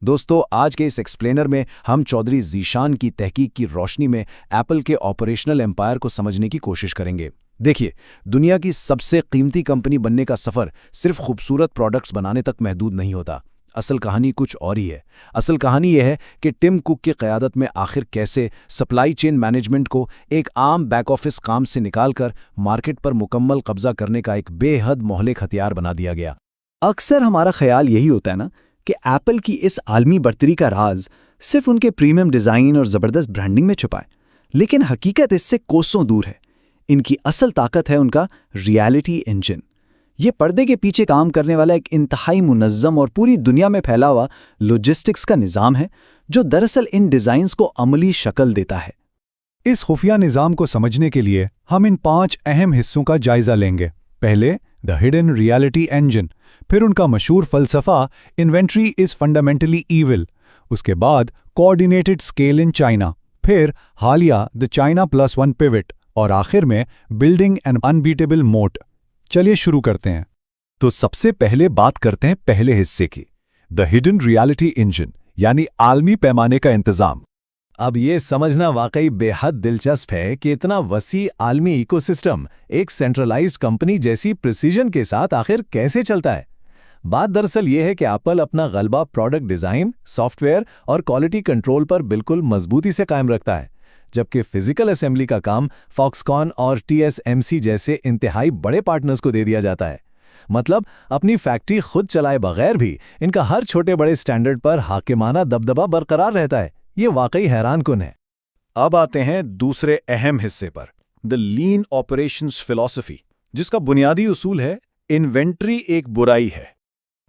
दोस्तों, आज के इस एक्सप्लेनर में हम चौधरी ज़ीशान की तहकीक की रोशनी में एप्पल के ऑपरेशनल एम्पायर को समझने की कोशिश करेंगे। देखिए, दुनिया की सबसे कीमती कंपनी बनने का सफ़र सिर्फ खूबसूरत प्रोडक्ट्स बनाने तक महदूद नहीं होता। असल कहानी कुछ और ही है। असल कहानी यह है कि टिम कुक की क़यादत में आखिर कैसे सप्लाई चेन मैनेजमेंट को एक आम बैक ऑफिस काम से निकालकर मार्केट पर मुकम्मल कब्जा करने का एक बेहद मोहलिक हथियार बना दिया गया। अक्सर हमारा ख्याल यही होता है ना कि एप्पल की इस आलमी बढ़तरी का राज सिर्फ उनके प्रीमियम डिज़ाइन और ज़बरदस्त ब्रांडिंग में छुपा है, लेकिन हकीकत इससे कोसों दूर है। इनकी असल ताकत है उनका रियलिटी इंजन। ये पर्दे के पीछे काम करने वाला एक इंतहाई मुनज़्ज़म और पूरी दुनिया में फैला हुआ लॉजिस्टिक्स का निज़ाम है, जो दरअसल इन डिज़ाइंस को अमली शक्ल देता है। इस खुफिया निज़ाम को समझने के लिए हम इन 5 अहम हिस्सों का जायज़ा लेंगे। पहले द हिडन रियलिटी इंजन, फिर उनका मशहूर फ़लसफ़ा इन्वेंट्री इज़ फंडामेंटली ईविल, उसके बाद कोऑर्डिनेटेड स्केल इन चाइना, फिर हालिया द चाइना +1 पिवट और आखिर में बिल्डिंग एन अनबीटेबल मोट। चलिए शुरू करते हैं। तो सबसे पहले बात करते हैं पहले हिस्से की, द हिडन रियलिटी इंजन, यानी आलमी पैमाने का इंतज़ाम। अब ये समझना वाकई बेहद दिलचस्प है कि इतना वसी आलमी इकोसिस्टम एक सेंट्रलाइज्ड कंपनी जैसी प्रिसीजन के साथ आखिर कैसे चलता है। बात दरअसल ये है कि एप्पल अपना गलबा प्रोडक्ट डिज़ाइन, सॉफ्टवेयर और क्वालिटी कंट्रोल पर बिल्कुल मजबूती से कायम रखता है, जबकि फिजिकल असेंबली का काम फॉक्सकॉन और TSMC जैसे इंतहाई बड़े पार्टनर्स को दे दिया जाता है। मतलब अपनी फैक्ट्री खुद चलाए बगैर भी इनका हर छोटे बड़े स्टैंडर्ड पर हाकिमाना दबदबा बरकरार रहता है। ये वाकई हैरानकुन है। अब आते हैं दूसरे अहम हिस्से पर, द लीन ऑपरेशंस फिलॉसफी, जिसका बुनियादी उसूल है इन्वेंट्री एक बुराई है।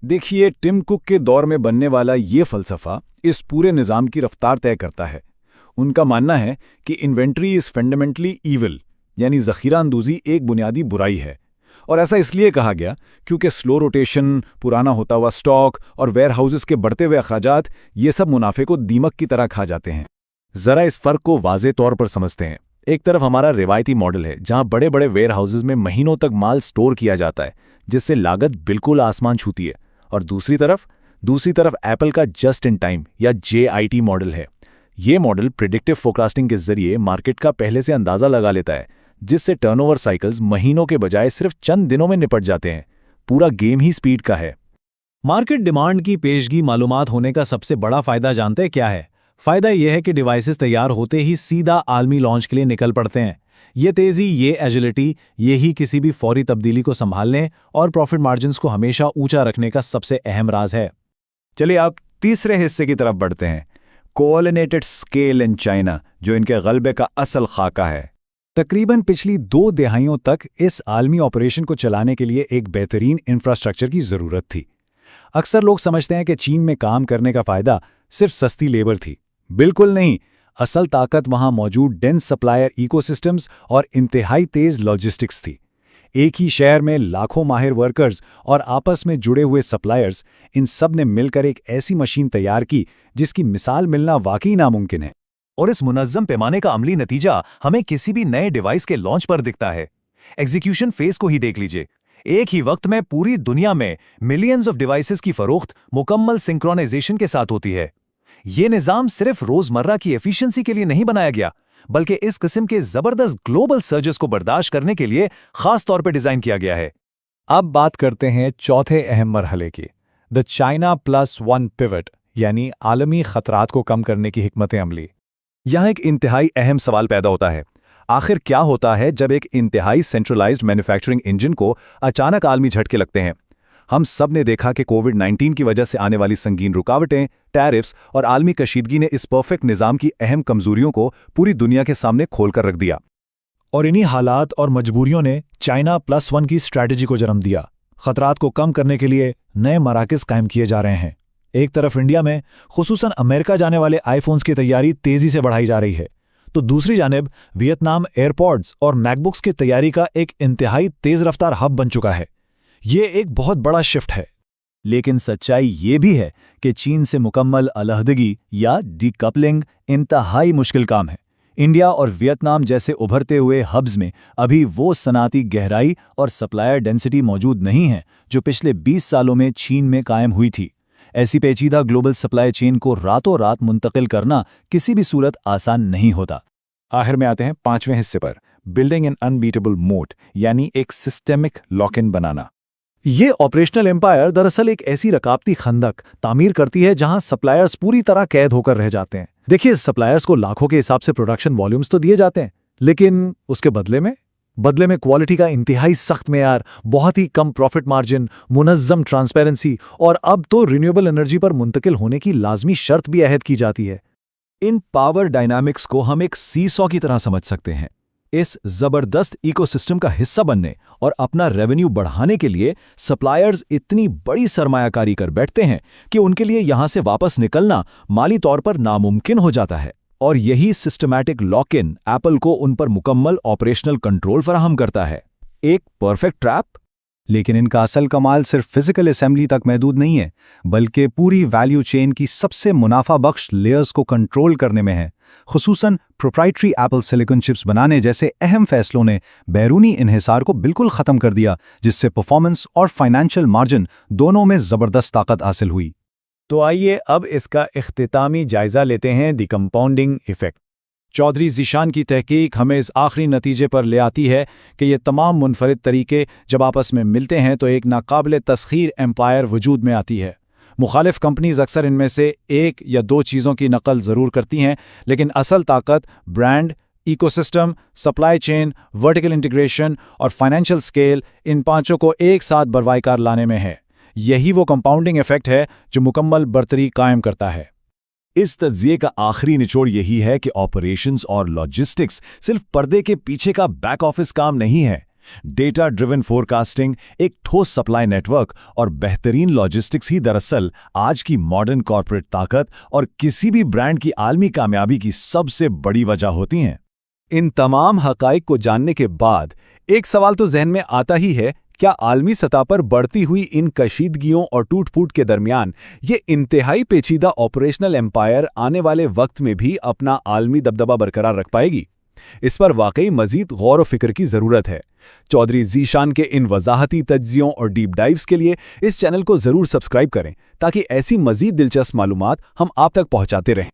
देखिए, टिम कुक के दौर में बनने वाला ये फ़लसफ़ा इस पूरे निज़ाम की रफ्तार तय करता है। उनका मानना है कि इन्वेंट्री इज़ फंडामेंटली ईविल, यानी ज़ख़ीरा अंदूज़ी एक बुनियादी बुराई है। और ऐसा इसलिए कहा गया क्योंकि स्लो रोटेशन, पुराना होता हुआ स्टॉक और वेयर हाउसेस के बढ़ते हुए अखराजात, ये सब मुनाफे को दीमक की तरह खा जाते हैं। ज़रा इस फ़र्क को वाज़े तौर पर समझते हैं। एक तरफ हमारा रिवायती मॉडल है, जहां बड़े बड़े वेयर हाउसेस में महीनों तक माल स्टोर किया जाता है, जिससे लागत बिल्कुल आसमान छूती है। और दूसरी तरफ एप्पल का जस्ट इन टाइम या JIT मॉडल है। ये मॉडल प्रिडिक्टिव फोरकास्टिंग के जरिए मार्केट का पहले से अंदाज़ा लगा लेता है, जिससे टर्नओवर साइकिल्स महीनों के बजाय सिर्फ चंद दिनों में निपट जाते हैं। पूरा गेम ही स्पीड का है। मार्केट डिमांड की पेशगी मालूमात होने का सबसे बड़ा फ़ायदा जानते हैं क्या है? फ़ायदा यह है कि डिवाइसेस तैयार होते ही सीधा आलमी लॉन्च के लिए निकल पड़ते हैं। ये तेज़ी, ये एजिलिटी, यही किसी भी फौरी तब्दीली को संभालने और प्रॉफिट मार्जिन्स को हमेशा ऊंचा रखने का सबसे अहम राज है। चलिए अब तीसरे हिस्से की तरफ बढ़ते हैं, कोऑर्डिनेटेड स्केल इन चाइना, जो इनके गलबे का असल खाका है। तकरीबन पिछली 2 दहाइयों तक इस आलमी ऑपरेशन को चलाने के लिए एक बेहतरीन इंफ्रास्ट्रक्चर की ज़रूरत थी। अक्सर लोग समझते हैं कि चीन में काम करने का फ़ायदा सिर्फ सस्ती लेबर थी। बिल्कुल नहीं, असल ताकत वहाँ मौजूद डेंस सप्लायर इकोसिस्टम्स और इंतहाई तेज़ लॉजिस्टिक्स थी। एक ही शहर में लाखों माहिर वर्कर्स और आपस में जुड़े हुए सप्लायर्स, इन सब ने मिलकर एक ऐसी मशीन तैयार की जिसकी मिसाल मिलना वाकई नामुमकिन है। और इस मुनज़्ज़म पैमाने का अमली नतीजा हमें किसी भी नए डिवाइस के लॉन्च पर दिखता है। एग्जीक्यूशन फेज को ही देख लीजिए। एक ही वक्त में पूरी दुनिया में मिलियंस ऑफ डिवाइसेस की फरोख्त मुकम्मल सिंक्रोनाइजेशन के साथ होती है। ये निज़ाम सिर्फ रोज़मर्रा की एफिशिएंसी के लिए नहीं बनाया गया, बल्कि इस किस्म के ज़बरदस्त ग्लोबल सर्जेस को बर्दाश्त करने के लिए ख़ास तौर पर डिज़ाइन किया गया है। अब बात करते हैं चौथे अहम मरहले की, द चाइना +1 पिवट, यानी आलमी खतरात को कम करने की हिकमत अमली। यहाँ एक इंतहाई अहम सवाल पैदा होता है, आखिर क्या होता है जब एक इंतहाई सेंट्रलाइज्ड मैन्युफैक्चरिंग इंजन को अचानक आलमी झटके लगते हैं। हम सब ने देखा कि कोविड-19 की वजह से आने वाली संगीन रुकावटें, टैरिफ्स और आलमी कशीदगी ने इस परफेक्ट निज़ाम की अहम कमजोरियों को पूरी दुनिया के सामने खोलकर रख दिया। और इन्हीं हालात और मजबूरियों ने चाइना +1 की स्ट्रैटेजी को जन्म दिया। खतरात को कम करने के लिए नए मराकज़ कायम किए जा रहे हैं। एक तरफ इंडिया में खुसूसन अमेरिका जाने वाले आईफोन्स की तैयारी तेज़ी से बढ़ाई जा रही है, तो दूसरी जानिब वियतनाम एयरपॉड्स और मैकबुक्स की तैयारी का एक इंतहाई तेज़ रफ्तार हब बन चुका है। ये एक बहुत बड़ा शिफ्ट है। लेकिन सच्चाई ये भी है कि चीन से मुकम्मल अलहदगी या डीकपलिंग इंतहाई मुश्किल काम है। इंडिया और वियतनाम जैसे उभरते हुए हब्स में अभी वो सनाती गहराई और सप्लायर डेंसिटी मौजूद नहीं है जो पिछले 20 सालों में चीन में कायम हुई थी। ऐसी पेचीदा ग्लोबल सप्लाई चेन को रातों रात मुंतकिल करना किसी भी सूरत आसान नहीं होता। आखिर में आते हैं 5वें हिस्से पर, बिल्डिंग एन अनबीटेबल मोट, यानी एक सिस्टेमिक लॉक इन बनाना। ये ऑपरेशनल एम्पायर दरअसल एक ऐसी रकाबती खंदक तामीर करती है जहां सप्लायर्स पूरी तरह कैद होकर रह जाते हैं। देखिए, सप्लायर्स को लाखों के हिसाब से प्रोडक्शन वॉल्यूम्स तो दिए जाते हैं, लेकिन उसके बदले में क्वालिटी का इंतहाई सख्त मेयार, बहुत ही कम प्रॉफिट मार्जिन, मुनज़्ज़म ट्रांसपेरेंसी और अब तो रिन्यूएबल एनर्जी पर मुंतकिल होने की लाजमी शर्त भी अहद की जाती है। इन पावर डायनामिक्स को हम एक सीसॉ की तरह समझ सकते हैं। इस जबरदस्त इकोसिस्टम का हिस्सा बनने और अपना रेवेन्यू बढ़ाने के लिए सप्लायर्स इतनी बड़ी सरमायाकारी कर बैठते हैं कि उनके लिए यहां से वापस निकलना माली तौर पर नामुमकिन हो जाता है। और यही सिस्टमैटिक लॉक इन एप्पल को उन पर मुकम्मल ऑपरेशनल कंट्रोल फराहम करता है। एक परफेक्ट ट्रैप। लेकिन इनका असल कमाल सिर्फ फिजिकल असेंबली तक महदूद नहीं है, बल्कि पूरी वैल्यू चेन की सबसे मुनाफा बख्श लेयर्स को कंट्रोल करने में है। खुसूसन प्रोप्राइटरी एप्पल सिलिकॉन चिप्स बनाने जैसे अहम फैसलों ने बैरूनी इन्हिसार को बिल्कुल ख़त्म कर दिया, जिससे परफॉर्मेंस और फाइनेंशियल मार्जिन दोनों में ज़बरदस्त ताकत हासिल हुई। तो आइए अब इसका इख्तितामी जायजा लेते हैं, the compounding effect. Chaudhry Zeeshan की तहकीक हमें इस आखिरी नतीजे पर ले आती है कि ये तमाम मुनफरिद तरीके जब आपस में मिलते हैं तो एक नाकाबिल तस्खीर एम्पायर वजूद में आती है। मुखालिफ कंपनीज अक्सर इनमें से एक या दो चीज़ों की नकल ज़रूर करती हैं, लेकिन असल ताकत brand, ecosystem, supply chain, vertical integration और फाइनेंशियल स्केल, इन पांचों को एक साथ बरवाइकार लाने में है। यही वो कंपाउंडिंग इफेक्ट है जो मुकम्मल बरतरी कायम करता है। इस तज्जिए का आखिरी निचोड़ यही है कि ऑपरेशंस और लॉजिस्टिक्स सिर्फ पर्दे के पीछे का बैक ऑफिस काम नहीं है। डेटा ड्रिवन फोरकास्टिंग, एक ठोस सप्लाई नेटवर्क और बेहतरीन लॉजिस्टिक्स ही दरअसल आज की मॉडर्न कॉर्पोरेट ताकत और किसी भी ब्रांड की आलमी कामयाबी की सबसे बड़ी वजह होती हैं। इन तमाम हकाइक को जानने के बाद एक सवाल तो जहन में आता ही है, क्या आलमी सतह पर बढ़ती हुई इन कशीदगियों और टूट फूट के दरमियान ये इंतहाई पेचीदा ऑपरेशनल एम्पायर आने वाले वक्त में भी अपना आलमी दबदबा बरकरार रख पाएगी? इस पर वाकई मजीद गौर व फिक्र की ज़रूरत है। चौधरी ज़ीशान के इन वजाहती तज्जियों और डीप डाइव्स के लिए इस चैनल को ज़रूर सब्सक्राइब करें ताकि ऐसी मजीद दिलचस्प मालूमात हम आप तक पहुंचाते रहें।